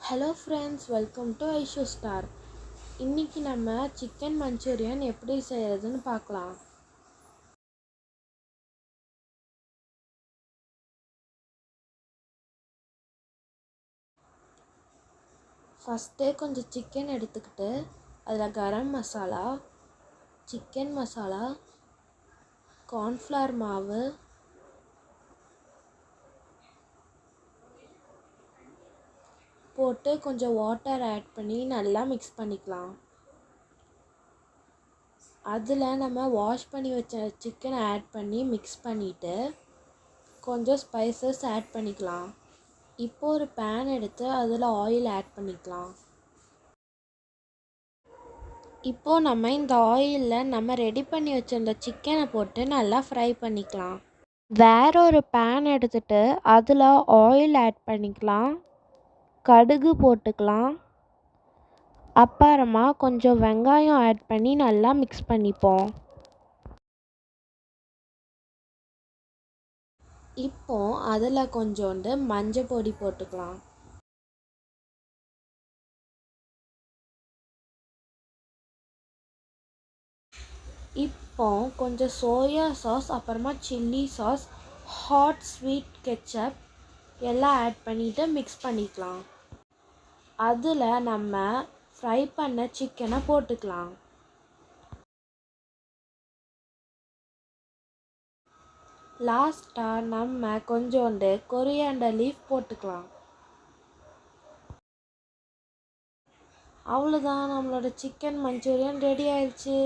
Hello friends, welcome to Aishu star. இன்றைக்கி நம்ம chicken Manchurian எப்படி செய்கிறதுன்னு பார்க்கலாம். ஃபஸ்ட்டே கொஞ்சம் சிக்கன் எடுத்துக்கிட்டு அதில் கரம் மசாலா, சிக்கன் மசாலா, கார்ன்ஃப்ளவர் மாவு, போட்டு கொஞ்சம் வாட்டர் ஆட் பண்ணி நல்லா மிக்ஸ் பண்ணிக்கலாம். அதில் நம்ம வாஷ் பண்ணி வச்ச சிக்கனை ஆட் பண்ணி மிக்ஸ் பண்ணிவிட்டு கொஞ்சம் ஸ்பைசஸ் ஆட் பண்ணிக்கலாம். இப்போ ஒரு பேன் எடுத்து அதில் ஆயில் ஆட் பண்ணிக்கலாம். இப்போது நம்ம இந்த ஆயிலில் நம்ம ரெடி பண்ணி வச்சுருந்த சிக்கனை போட்டு நல்லா ஃப்ரை பண்ணிக்கலாம். வேற ஒரு பேன் எடுத்துகிட்டு அதில் ஆயில் ஆட் பண்ணிக்கலாம். கடுகு போட்டுக்கலாம். அப்புறமா கொஞ்சம் வெங்காயம் ஆட் பண்ணி நல்லா மிக்ஸ் பண்ணிப்போம். இப்போ அதில் கொஞ்சோண்டு மஞ்சள் பொடி போட்டுக்கலாம். இப்போ கொஞ்சம் சோயா சாஸ், அப்புறமா chilli sauce, hot sweet ketchup எல்லாம் ஆட் பண்ணிவிட்டு மிக்ஸ் பண்ணிக்கலாம். அதில் நம்ம ஃப்ரை பண்ண சிக்கனை போட்டுக்கலாம். லாஸ்ட்டாக நம்ம கொஞ்சோண்டு கொரியாண்டர் லீஃப் போட்டுக்கலாம். அவ்வளோதான், நம்மளோட சிக்கன் மஞ்சூரியன் ரெடி ஆயிடுச்சு.